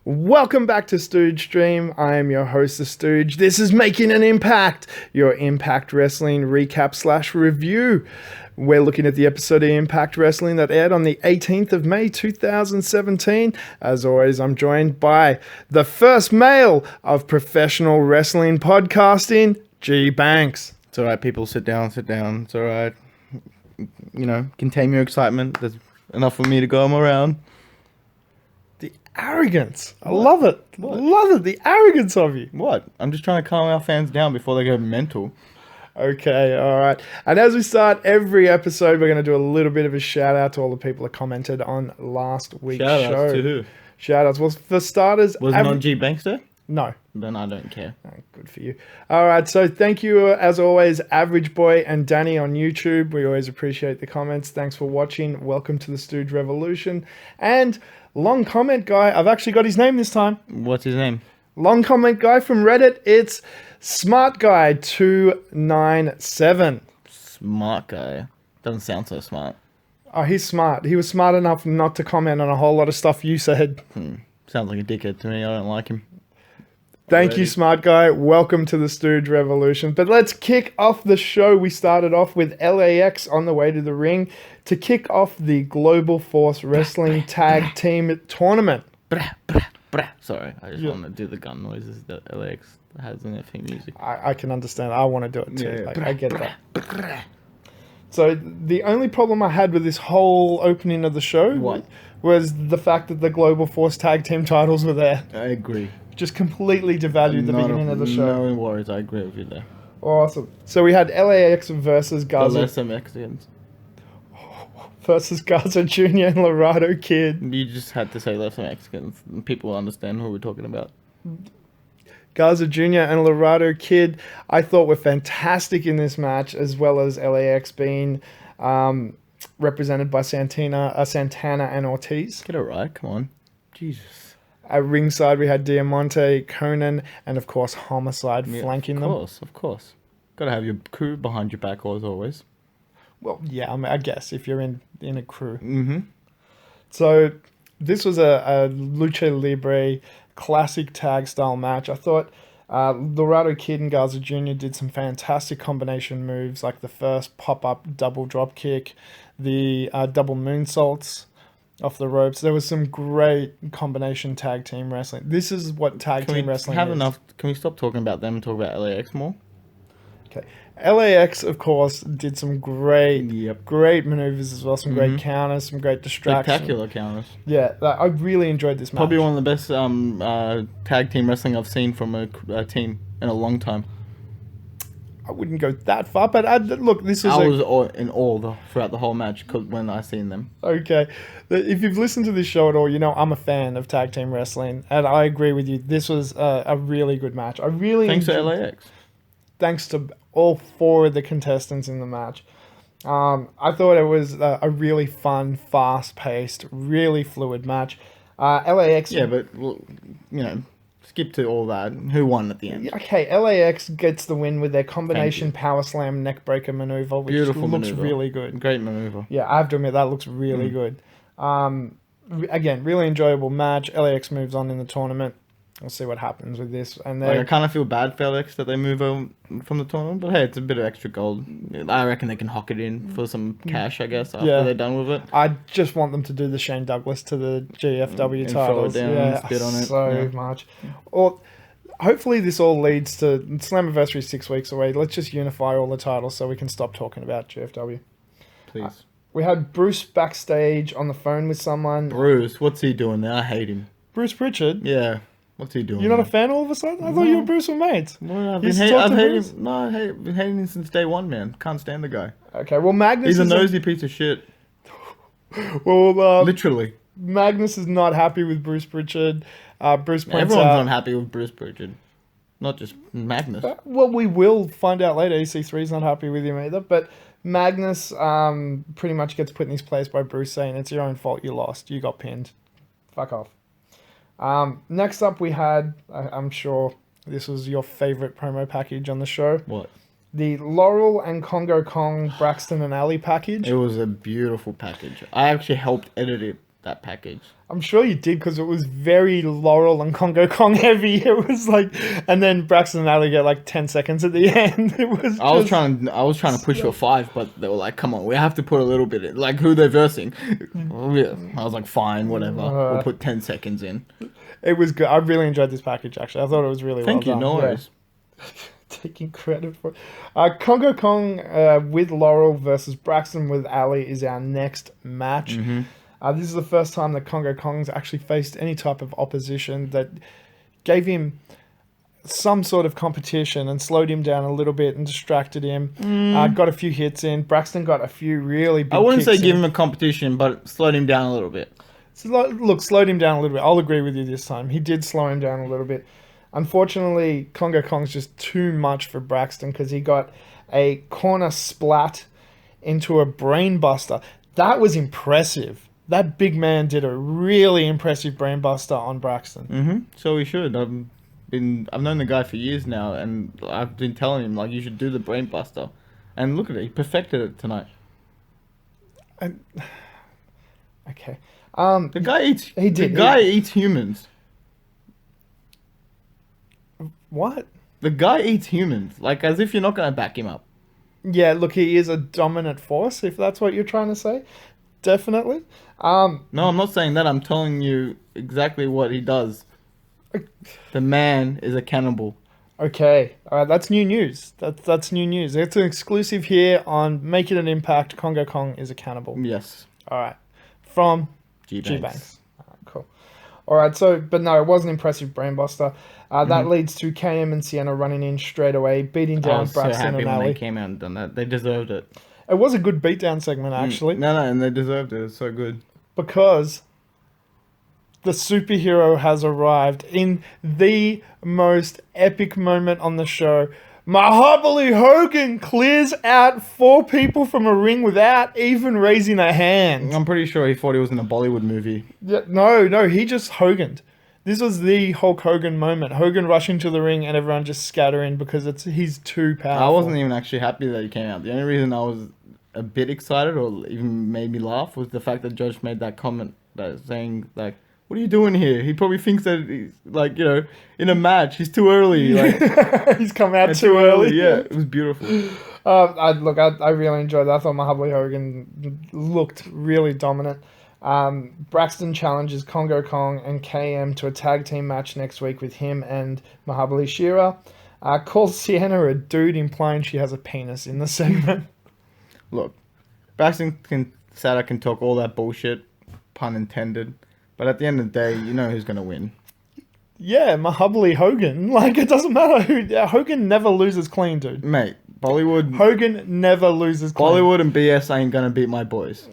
Welcome back to Stooge Stream. I am your host, The Stooge. This is Making an Impact, your Impact Wrestling recap / review. We're looking at the episode of Impact Wrestling that aired on the 18th of May 2017. As always, I'm joined by the first male of professional wrestling podcasting, G-Banks. It's alright, people. Sit down. It's alright. Contain your excitement. There's enough for me to go around. The arrogance. I love it. Love it. The arrogance of you. What? I'm just trying to calm our fans down before they go mental. Okay, all right. And as we start every episode, we're going to do a little bit of a shout out to all the people that commented on last week's show. Shout outs to who? Shout outs. Well, for starters... Was it on G-Banks Day? No. Then I don't care. Oh, good for you. All right, so thank you, as always, Average Boy and Danny on YouTube. We always appreciate the comments. Thanks for watching. Welcome to the Stooge Revolution. And long comment guy, I've actually got his name this time. What's his name? Long comment guy from Reddit, it's Smart Guy 297. Smart guy. Doesn't sound so smart. Oh, he's smart. He was smart enough not to comment on a whole lot of stuff you said. Sounds like a dickhead to me. I don't like him. Thank you, Smart Guy. Welcome to the Stooge Revolution. But let's kick off the show. We started off with L.A.X. on the way to the ring to kick off the Global Force Wrestling Tag Team Tournament. Sorry, I just want to do the gun noises that L.A.X. has in their theme music. I can understand. I want to do it too. Yeah. Like, I get that. So the only problem I had with this whole opening of the show was the fact that the Global Force Tag Team titles were there. I agree. Just completely devalued the beginning of the show. No worries, I agree with you there. Awesome. So we had L.A.X. versus Garza. The lesser Mexicans. Versus Garza Jr. and Laredo Kid. You just had to say lesser Mexicans. People will understand who we're talking about. Garza Jr. and Laredo Kid, I thought were fantastic in this match, as well as LAX being represented by Santana and Ortiz. Get it right, come on. Jesus. At ringside, we had Diamante, Conan, and of course Homicide flanking them. Of course. Got to have your crew behind your back as always. Well, yeah, I guess if you're in a crew. Mm-hmm. So this was a Lucha Libre classic tag style match. I thought Laredo Kid and Garza Jr. did some fantastic combination moves, like the first pop-up double drop kick, the double moonsaults off the ropes. There was some great combination tag team wrestling. This is what tag team wrestling is. Can we stop talking about them and talk about LAX more? Okay. LAX, of course, did some great maneuvers as well. Some great counters, some great distractions. Spectacular counters. Yeah, I really enjoyed this match. Probably one of the best tag team wrestling I've seen from a team in a long time. I wouldn't go that far, but look, this was... I was in awe throughout the whole match when I seen them. Okay. If you've listened to this show at all, you know I'm a fan of tag team wrestling, and I agree with you. This was a really good match. Thanks to LAX. Thanks to all four of the contestants in the match. I thought it was a really fun, fast-paced, really fluid match. LAX... Yeah, but, skip to all that. Who won at the end? Okay, LAX gets the win with their combination power slam neckbreaker maneuver, which looks really good. Great maneuver. Yeah, I have to admit, that looks really good. Again, really enjoyable match. LAX moves on in the tournament. We'll see what happens with this. And I kind of feel bad for LAX that they move on from the tournament, but hey, it's a bit of extra gold. I reckon they can hock it in for some cash, I guess, after they're done with it. I just want them to do the Shane Douglas to the GFW titles. Throw it down and spit on it. So much. Or hopefully this all leads to Slammiversary 6 weeks away. Let's just unify all the titles so we can stop talking about GFW. Please. We had Bruce backstage on the phone with someone. Bruce, what's he doing there? I hate him. Bruce Pritchard? Yeah. What's he doing? You're not a fan all of a sudden? I thought you and Bruce were mates. Well, I've been hating him since day one, man. Can't stand the guy. Okay, well, Magnus He's a nosy piece of shit. Well, literally. Magnus is not happy with Bruce Pritchard. Bruce points Everyone's out... unhappy with Bruce Pritchard. Not just Magnus. Well, we will find out later. EC3's not happy with him either. But Magnus pretty much gets put in his place by Bruce saying, it's your own fault, you lost. You got pinned. Fuck off. Next up we had, I'm sure this was your favorite promo package on the show. What? The Laurel and Congo Kong, Braxton and Ali package. It was a beautiful package. I actually helped edit it that package. I'm sure you did because it was very Laurel and Congo Kong heavy. It was like, and then Braxton and Ali get like 10 seconds at the end. It was. I was trying to push for 5, but they were like, "Come on, we have to put a little bit in." Like, who they're versing. Yeah. I was like, "Fine, whatever. We'll put 10 seconds in." It was good. I really enjoyed this package. Actually, I thought it was really Thank you. well done. No worries. Taking credit for Congo Kong with Laurel versus Braxton with Ali is our next match. This is the first time that Congo Kong's actually faced any type of opposition that gave him some sort of competition and slowed him down a little bit and distracted him. Got a few hits in. Braxton got a few really big I wouldn't say kicks give in. him a competition, but slowed him down a little bit. So, look, slowed him down a little bit. I'll agree with you this time. He did slow him down a little bit. Unfortunately, Congo Kong's just too much for Braxton because he got a corner splat into a brain buster. That was impressive. That big man did a really impressive brain buster on Braxton. So he should. I've known the guy for years now, and I've been telling him like you should do the brain buster. And look at it, he perfected it tonight. Okay. The guy eats. He did. The guy eats humans. What? The guy eats humans, like as if you're not gonna back him up. Yeah, look, he is a dominant force, if that's what you're trying to say. Definitely. No, I'm not saying that. I'm telling you exactly what he does. The man is a cannibal. Okay, all right, that's new news. That's new news. It's an exclusive here on Make It an Impact. Congo Kong is a cannibal. Yes. All right, from G-Banks. G-Banks. All right, cool. All right, so, but no, it was an impressive brainbuster. That leads to KM and Sienna running in straight away, beating down Braxton so happy and when Ali. they came out and done that. They deserved it. It was a good beatdown segment, actually, No, and they deserved it. It's so good. because the superhero has arrived in the most epic moment on the show. Mahabali Hogan clears out 4 people from a ring without even raising a hand. I'm pretty sure he thought he was in a Bollywood movie. Yeah, no, he just Hoganed. This was the Hulk Hogan moment. Hogan rushing to the ring and everyone just scattering because he's too powerful. I wasn't even actually happy that he came out. The only reason I was a bit excited or even made me laugh was the fact that Judge made that comment that saying like, "What are you doing here?" He probably thinks that he's like, in a match, he's too early. Like, he's come out too early. Yeah, it was beautiful. I really enjoyed that. I thought Mahabali Hogan looked really dominant. Braxton challenges Congo Kong and KM to a tag team match next week with him and Mahabali Shira. Calls Sienna a dude, implying she has a penis in the segment. Look, Braxton Sada can talk all that bullshit, pun intended, but at the end of the day, you know who's gonna win. Yeah, Mahabali Hogan. Like, it doesn't matter who. Hogan never loses clean, dude. Mate, Bollywood. Hogan never loses clean. Bollywood and BS ain't gonna beat my boys.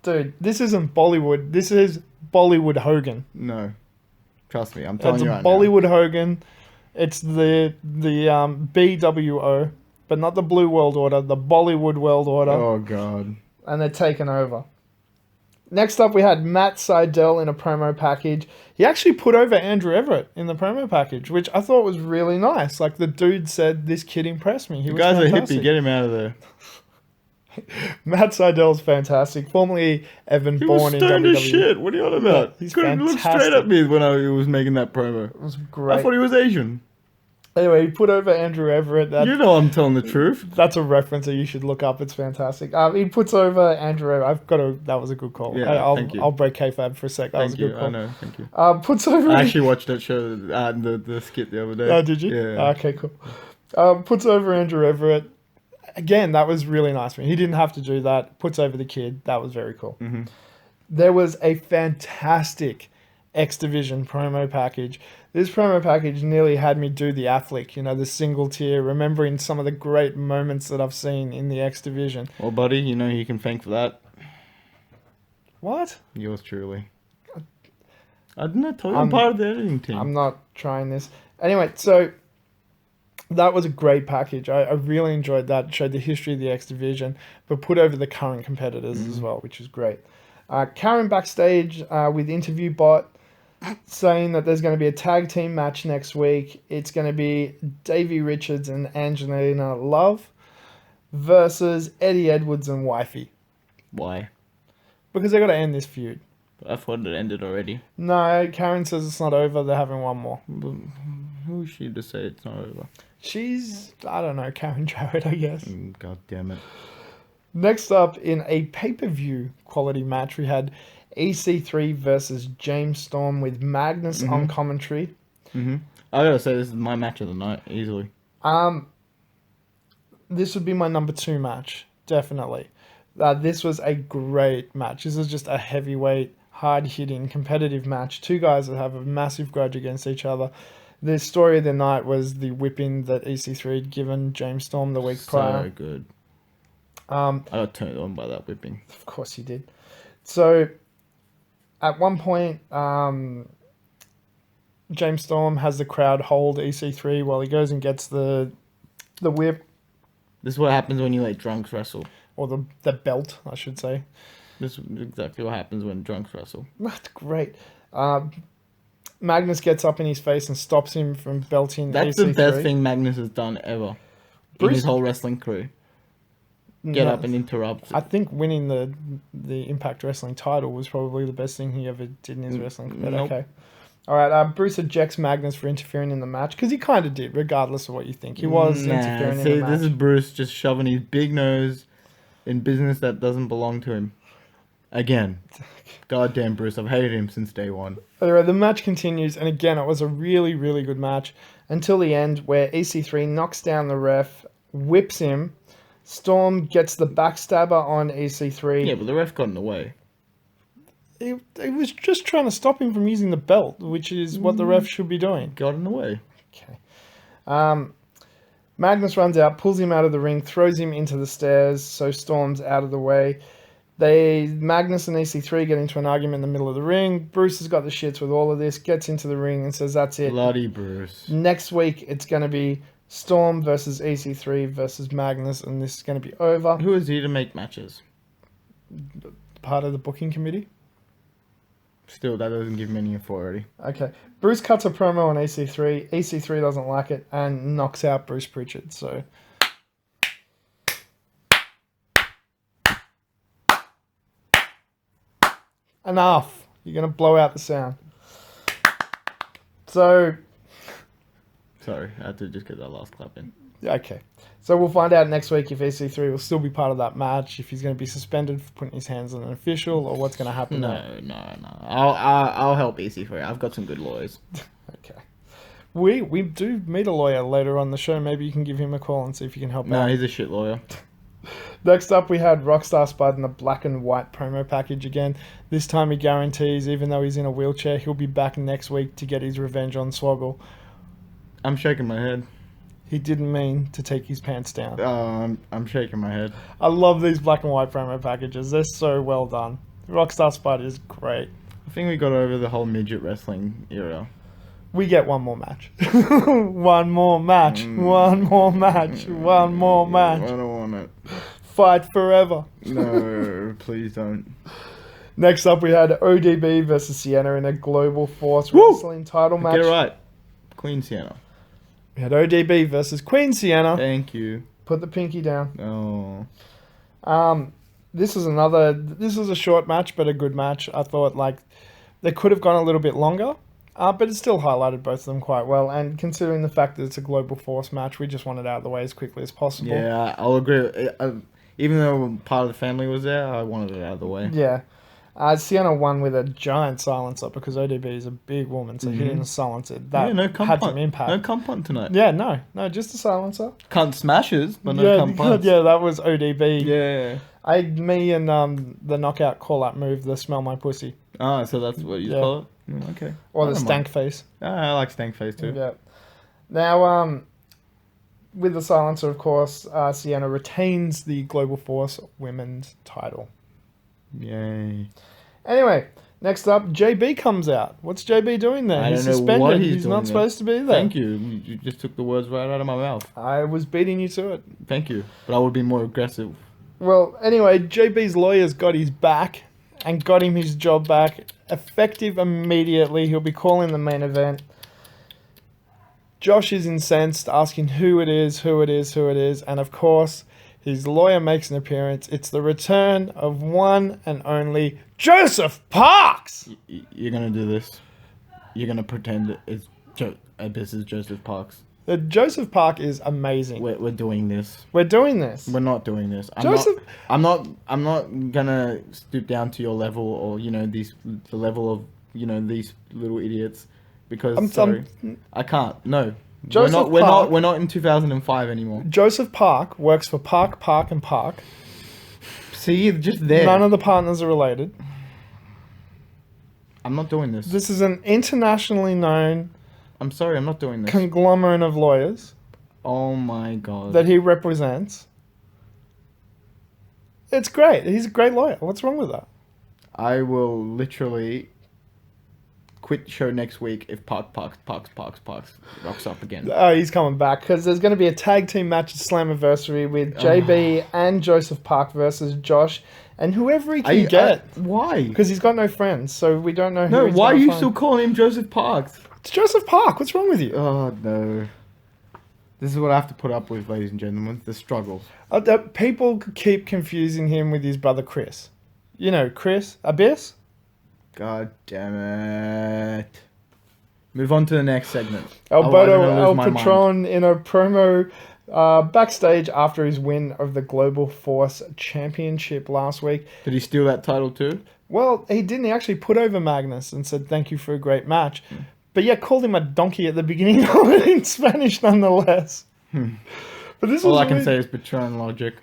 Dude, this isn't Bollywood. This is Bollywood Hogan. No, trust me, I'm telling you right Bollywood Hogan. It's the BWO, but not the Blue World Order. The Bollywood World Order. Oh god. And they're taking over. Next up, we had Matt Seidel in a promo package. He actually put over Andrew Everett in the promo package, which I thought was really nice. Like, the dude said, "This kid impressed me." The guy's a hippie. Get him out of there. Matt Seidel's fantastic. Formerly Evan He Bourne was in stoned WWE. as shit. What are you on about? Yeah, he's Couldn't look fantastic. straight at me when he was making that promo. It was great. I thought he was Asian. Anyway, he put over Andrew Everett. You know I'm telling the truth. That's a reference that you should look up. It's fantastic. He puts over Andrew Everett. That was a good call. Yeah, thank you. I'll break kayfabe for a sec. That was a good call. I know, thank you. Puts over. I actually watched that show, the skit the other day. Oh, did you? Yeah. Okay, cool. Puts over Andrew Everett. Again, that was really nice for him. He didn't have to do that. Puts over the kid. That was very cool. Mm-hmm. There was a fantastic X Division promo package. This promo package nearly had me do the Affleck, the single tier, remembering some of the great moments that I've seen in the X Division. Well, buddy, you know who you can thank for that? What? Yours truly. I didn't tell you I'm part of the editing team. I'm not trying this. Anyway, so that was a great package. I really enjoyed that. It showed the history of the X Division, but put over the current competitors as well, which is great. Karen backstage with Interview Bot saying that there's going to be a tag team match next week. It's going to be Davey Richards and Angelina Love versus Eddie Edwards and Wifey. Why? Because they got to end this feud. I thought it ended already. No, Karen says it's not over. They're having one more. But who is she to say it's not over? She's, I don't know, Karen Jarrett, I guess. God damn it. Next up, in a pay-per-view quality match, we had EC3 versus James Storm with Magnus on commentary. I gotta say, this is my match of the night, easily. This would be my number 2 match, definitely. This was a great match. This is just a heavyweight, hard-hitting, competitive match. Two guys that have a massive grudge against each other. The story of the night was the whipping that EC3 had given James Storm the week prior. So good. I got turned on by that whipping. Of course he did. So, at one point, James Storm has the crowd hold EC3 while he goes and gets the whip. This is what happens when you let drunks wrestle. Or the belt, I should say. This is exactly what happens when drunks wrestle. That's great. Magnus gets up in his face and stops him from belting That's EC3. the best thing Magnus has done ever. In his whole wrestling career. Get up and interrupt. I think winning the Impact Wrestling title was probably the best thing he ever did in his wrestling career. Nope. Okay. All right, Bruce ejects Magnus for interfering in the match, because he kind of did, regardless of what you think. He was interfering in the match. This is Bruce just shoving his big nose in business that doesn't belong to him. Again. Goddamn Bruce, I've hated him since day one. Anyway, the match continues, and again, it was a really, really good match until the end, where EC3 knocks down the ref, whips him. Storm gets the backstabber on EC3. Yeah, but the ref got in the way. It was just trying to stop him from using the belt, which is what the ref should be doing. Got in the way. Okay. Magnus runs out, pulls him out of the ring, throws him into the stairs, so Storm's out of the way. Magnus and EC3 get into an argument in the middle of the ring. Bruce has got the shits with all of this, gets into the ring and says, that's it. Bloody Bruce. Next week, it's going to be Storm versus EC3 versus Magnus, and this is going to be over. Who is he to make matches? Part of the booking committee. Still, that doesn't give me any authority. Okay. Bruce cuts a promo on EC3. EC3 doesn't like it and knocks out Bruce Pritchard. So, enough. You're going to blow out the sound. So, sorry, I had to just get that last clap in. okay. So we'll find out next week if EC3 will still be part of that match, if he's going to be suspended for putting his hands on an official, or what's going to happen. No. I'll help EC3. I've got some good lawyers. Okay. We do meet a lawyer later on the show. Maybe you can give him a call and see if you can help out. No, he's a shit lawyer. Next up, we had Rockstar Spud in the black and white promo package again. This time he guarantees, even though he's in a wheelchair, he'll be back next week to get his revenge on Swoggle. I'm shaking my head. He didn't mean to take his pants down. I'm shaking my head. I love these black and white promo packages. They're so well done. Rockstar Spud is great. I think we got over the whole midget wrestling era. We get one more match. One more match. One more match. One more match. I don't want it. Fight forever. No, please don't. Next up, we had ODB versus Sienna in a Global Force Wrestling title match. Get it right. Queen Sienna. We had ODB versus Queen Sienna. Thank you. Put the pinky down. Oh. This was a short match, but a good match. I thought, they could have gone a little bit longer, but it still highlighted both of them quite well. And considering the fact that it's a Global Force match, we just want it out of the way as quickly as possible. Yeah, I'll agree. Even though part of the family was there, I wanted it out of the way. Yeah. Sienna won with a giant silencer because ODB is a big woman, so hitting a silencer, that had some impact. No compound tonight. Yeah, no, just a silencer. Cunt smashes, but no compound. Yeah, that was ODB. Yeah. Me and the knockout call-out move, the smell my pussy. Ah, so that's what you call it? Okay. Or the stank face. I like stank face too. Yeah. Now, with the silencer, of course, Sienna retains the Global Force Women's title. Yay. Anyway, next up, JB comes out. What's JB doing there? I He's don't know suspended. what He's not supposed to be there. Thank you. You just took the words right out of my mouth. I was beating you to it. Thank you. But I would be more aggressive. Well, anyway, JB's lawyers got his back and got him his job back. Effective immediately. He'll be calling the main event. Josh is incensed, asking who it is, and of course, His lawyer makes an appearance. It's the return of one and only Joseph Parks. You're gonna do this. You're gonna pretend this is Joseph Parks. Joseph Park is amazing. We're doing this. We're doing this. We're not doing this. Joseph. I'm not gonna stoop down to your level, or the level of these little idiots, because I can't. No. Joseph we're Park- not in 2005 anymore. Joseph Park works for Park, Park, and Park. See, just there. None of the partners are related. I'm not doing this. This is an internationally known I'm sorry, I'm not doing this. conglomerate of lawyers Oh my god. that he represents. It's great. He's a great lawyer. What's wrong with that? I will literally quit the show next week if Parks rocks up again. Oh, he's coming back because there's going to be a tag team match at Slammiversary with JB and Joseph Park versus Josh and whoever he can get. Why? Because he's got no friends, so we don't know who No, he's why are gonna you find. still calling him Joseph Parks? It's Joseph Park. What's wrong with you? Oh no. This is what I have to put up with, ladies and gentlemen. The struggle. People keep confusing him with his brother Chris. You know, Chris Abyss? God damn it. Move on to the next segment. Alberto Otherwise I'm gonna El lose my mind. Patron in a promo backstage after his win of the Global Force Championship last week. Did he steal that title too? Well, he didn't. He actually put over Magnus and said, "Thank you for a great match." But yeah, called him a donkey at the beginning of it in Spanish nonetheless. But this All was I can weird. say is Patron logic.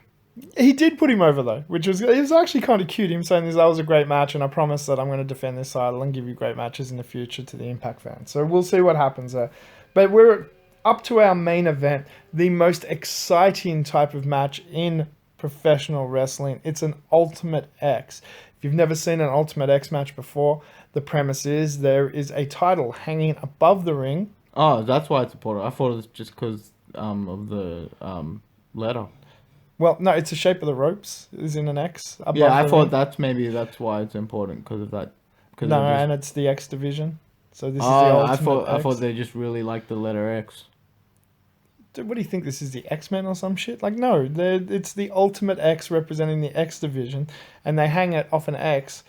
He did put him over though, which was, it was actually kind of cute. Him saying that was a great match, and I promise that I'm going to defend this title and give you great matches in the future to the Impact fans. So we'll see what happens there. But we're up to our main event, the most exciting type of match in professional wrestling. It's an Ultimate X. If you've never seen an Ultimate X match before, the premise is there is a title hanging above the ring. Oh, that's why it's important. I thought it was just because of the letter. Well, no, it's the shape of the ropes is in an X above Yeah, I the thought ring. that's why it's important, because of that. No, and it's the X division. So this is the Oh, Ultimate I X. thought they just really liked the letter X. Dude, what do you think? This is the X-Men or some shit? Like, no, it's the Ultimate X representing the X division, and they hang it off an X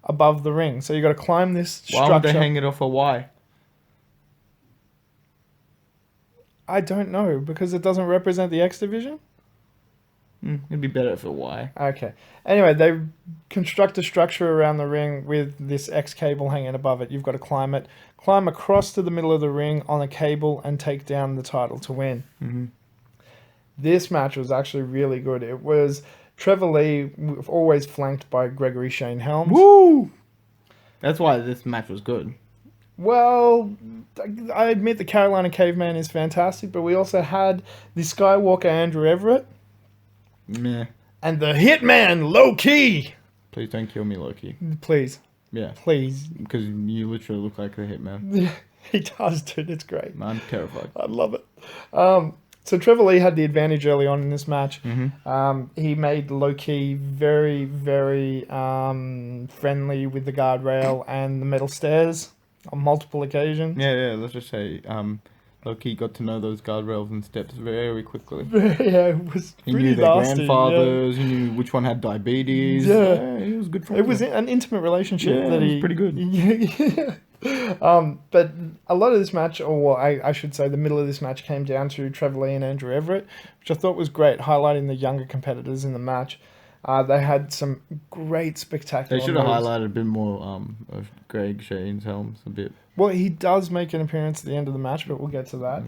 above the ring. So you got to climb this Why would structure. they hang it off a Y? I don't know, because it doesn't represent the X division. It'd be better if a Y. Okay. Anyway, they construct a structure around the ring with this X cable hanging above it. You've got to climb it, climb across to the middle of the ring on a cable, and take down the title to win. Mm-hmm. This match was actually really good. It was Trevor Lee, always flanked by Gregory Shane Helms. Woo! That's why this match was good. Well, I admit the Carolina Caveman is fantastic, but we also had the Skywalker Andrew Everett Meh. and the Hitman Low Key. Please don't kill me, Loki. Please, Yeah, please. because you literally look like the Hitman. Yeah, he does, dude. It's great. I'm terrified. I love it. So Trevor Lee had the advantage early on in this match. Mm-hmm. He made Low-Key very, very friendly with the guardrail and the metal stairs on multiple occasions. Yeah, let's just say Loki got to know those guardrails and steps very quickly. Yeah, it was He pretty knew their nasty. grandfathers, he knew which one had diabetes. Yeah. He was good friend. It was an intimate relationship. Yeah, that it was pretty good. Yeah. But a lot of this match, or I should say the middle of this match, came down to Trevor Lee and Andrew Everett, which I thought was great, highlighting the younger competitors in the match. They had some great spectacular They should have moves. highlighted a bit more of Greg Shane's Helms a bit. Well, he does make an appearance at the end of the match, but we'll get to that.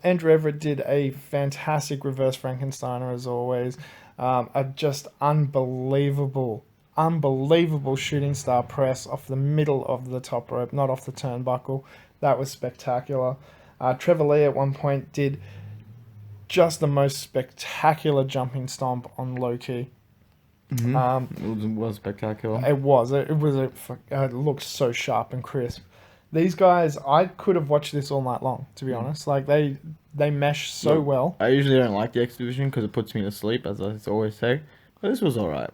Andrew Everett did a fantastic reverse Frankensteiner as always. A just unbelievable shooting star press off the middle of the top rope, not off the turnbuckle. That was spectacular. Trevor Lee at one point did just the most spectacular jumping stomp on Low-Key. It was spectacular. It looked so sharp and crisp. These guys, I could have watched this all night long, to be honest. Like, they mesh so Look, well. I usually don't like the X Division because it puts me to sleep, as I always say. But this was alright.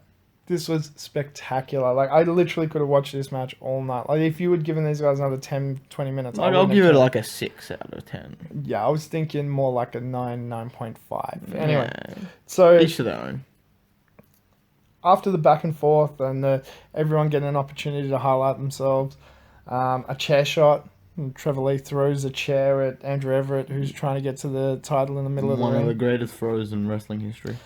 This was spectacular. Like, I literally could have watched this match all night. Like, if you had given these guys another 10, 20 minutes, I'll give it like a 6 out of 10. Yeah, I was thinking more like a 9, 9.5. Anyway, Yeah. so Each to their own. after the back and forth and everyone getting an opportunity to highlight themselves, a chair shot. Trevor Lee throws a chair at Andrew Everett, who's trying to get to the title in the middle of the ring. One of the greatest throws in wrestling history.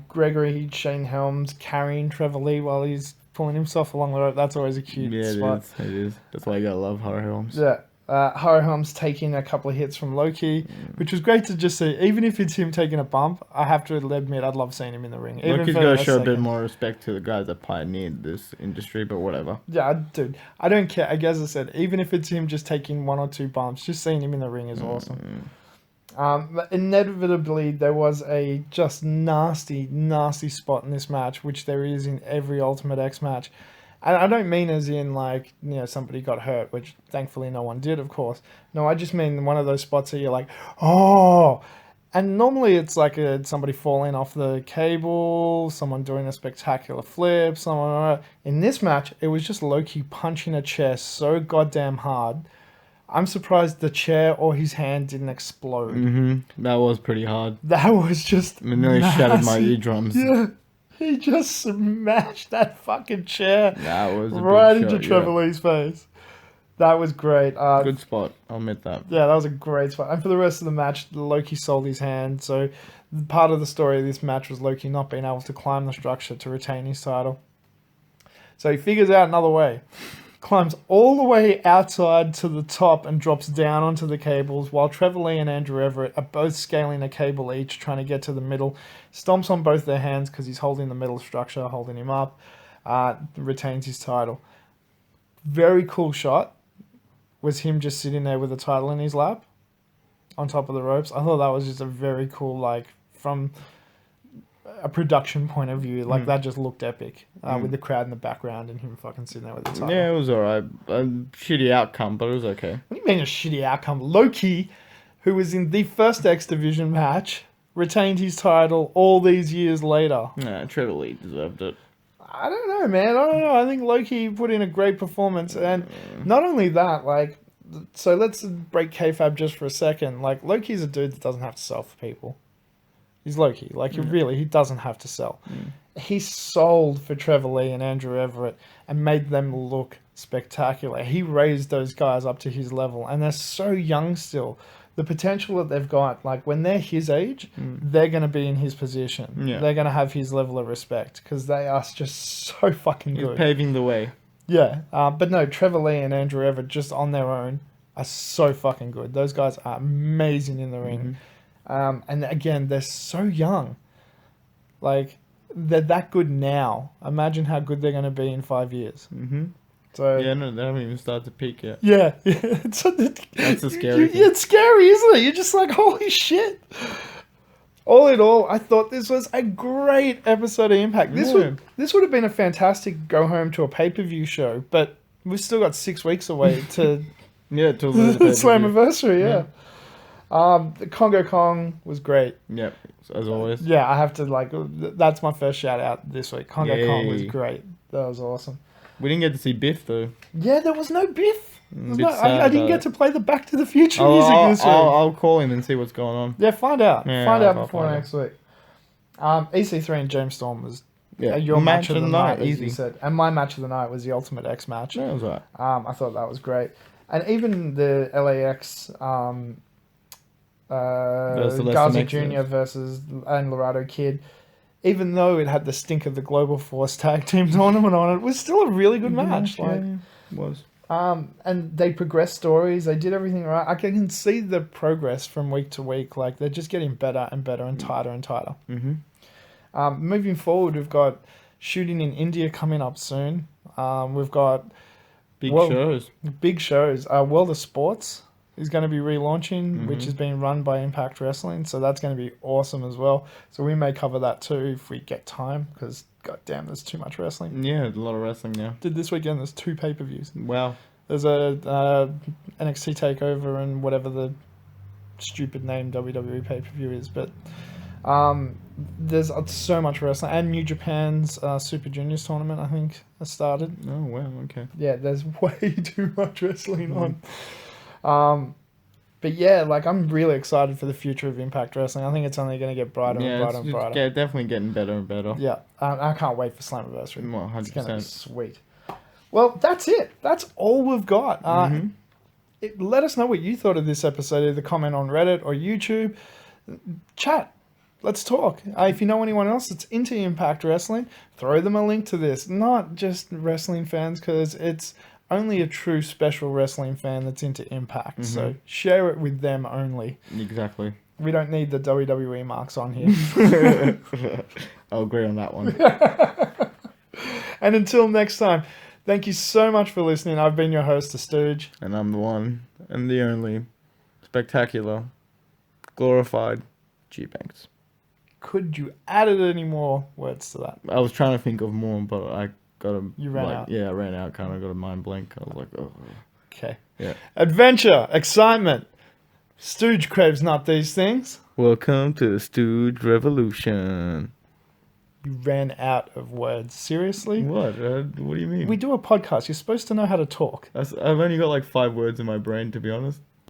Gregory Shane Helms carrying Trevor Lee while he's pulling himself along the rope. That's always a cute spot. It is. That's why you gotta love Harry Helms. Yeah. Harry Helms taking a couple of hits from Loki, which was great to just see. Even if it's him taking a bump, I have to admit I'd love seeing him in the ring. Loki's got to show a bit more respect to the guys that pioneered this industry, but whatever. Yeah, dude, I don't care. As I said, even if it's him just taking 1 or 2 bumps, just seeing him in the ring is awesome. But inevitably, there was a just nasty, nasty spot in this match, which there is in every Ultimate X match. And I don't mean as in, like, you know, somebody got hurt, which thankfully no one did, of course. No, I just mean one of those spots where you're like, oh. And normally it's like somebody falling off the cable, someone doing a spectacular flip, someone... In this match, it was just Loki punching a chair so goddamn hard. I'm surprised the chair or his hand didn't explode. Mm-hmm. That was pretty hard. That was just It nearly shattered my eardrums. Yeah. He just smashed that fucking chair That was a right big into shot, Trevor yeah. Lee's face. That was great. Good spot. I'll admit that. Yeah, that was a great spot. And for the rest of the match, Loki sold his hand. So part of the story of this match was Loki not being able to climb the structure to retain his title. So he figures out another way. Climbs all the way outside to the top and drops down onto the cables while Trevor Lee and Andrew Everett are both scaling a cable each, trying to get to the middle. Stomps on both their hands because he's holding the middle structure, holding him up. Retains his title. Very cool shot was him just sitting there with the title in his lap on top of the ropes. I thought that was just a very cool, like, from a production point of view, like that just looked epic with the crowd in the background and him fucking sitting there with the title. Yeah, it was alright. A shitty outcome, but it was okay. What do you mean a shitty outcome? Loki, who was in the first X Division match, retained his title all these years later. Nah, Trevor Lee deserved it. I don't know, man. I don't know. I think Loki put in a great performance, and not only that, like, so let's break kayfabe just for a second. Like, Loki's a dude that doesn't have to sell for people. He's Loki. Like, he doesn't have to sell. He sold for Trevor Lee and Andrew Everett and made them look spectacular. He raised those guys up to his level, and they're so young still. The potential that they've got, like, when they're his age, they're going to be in his position. Yeah. They're going to have his level of respect because they are just so fucking He's good. paving the way. Yeah, but no, Trevor Lee and Andrew Everett just on their own are so fucking good. Those guys are amazing in the ring. And again, they're so young. Like, they're that good now. Imagine how good they're going to be in 5 years. So Yeah, no, they haven't even started to peak yet. yeah. That's the scary thing. It's scary, isn't it? You're just like, holy shit. All in all, I thought this was a great episode of Impact. This would have been a fantastic go home to a pay-per-view show, but we've still got 6 weeks away to Yeah, till the the Slammiversary, yeah. The Congo Kong was great. Yep, as always. Yeah, I have to, like, that's my first shout out this week. Congo Kong was Yay. great. That was awesome. We didn't get to see Biff though. Yeah, there was no Biff. bit sad I didn't about get it. to play the Back to the Future music this week. I'll call him and see what's going on. Yeah, find out. Yeah, Find out I'll before find out. next week. EC3 and James Storm was Yeah, your match of the night, as easy. you said. And my match of the night was the Ultimate X match. Yeah, it was alright. I thought that was great. And even the L.A.X. Versus the Garza Lester Jr. Mexicans. versus and Laredo Kid, even though it had the stink of the Global Force Tag Team Tournament on it, was still a really good match. Like, Yeah, it was. and they progressed stories. They did everything right. I can see the progress from week to week. Like, they're just getting better and better and tighter and tighter. Moving forward, we've got shooting in India coming up soon. We've got Big Well- shows. big shows. World of Sports is going to be relaunching, which is being run by Impact Wrestling. So that's going to be awesome as well. So we may cover that too if we get time, because goddamn, there's too much wrestling. Yeah, a lot of wrestling now. Did this weekend? There's 2 pay-per-views. Wow. There's a NXT Takeover and whatever the stupid name WWE pay-per-view is, but there's so much wrestling, and New Japan's Super Juniors tournament, I think, has started. Oh wow, okay. Yeah, there's way too much wrestling Mhm. on. But yeah, like I'm really excited for the future of Impact Wrestling. I think it's only going to get brighter and Yeah, brighter and brighter. definitely getting better and better. Yeah, I can't wait for Slammiversary. More It's going to be 100%. sweet. Well, that's it. That's all we've got. Mhm. Let us know what you thought of this episode. Either comment on Reddit or YouTube. Chat. Let's talk. If you know anyone else that's into Impact Wrestling, throw them a link to this. Not just wrestling fans, because it's only a true special wrestling fan that's into Impact. So share it with them only. Exactly. We don't need the WWE marks on here. I'll agree on that one. And until next time, thank you so much for listening. I've been your host, The Stooge. And I'm the one and the only spectacular, glorified G-Banks. Could you added any more words to that? I was trying to think of more, but I got a... You ran out. Yeah, I ran out. Kind of got a mind blank. I was like, oh. Okay. Yeah. Adventure, excitement. Stooge craves not these things. Welcome to the Stooge Revolution. You ran out of words. Seriously? What? What do you mean? We do a podcast. You're supposed to know how to talk. I've only got like 5 words in my brain, to be honest.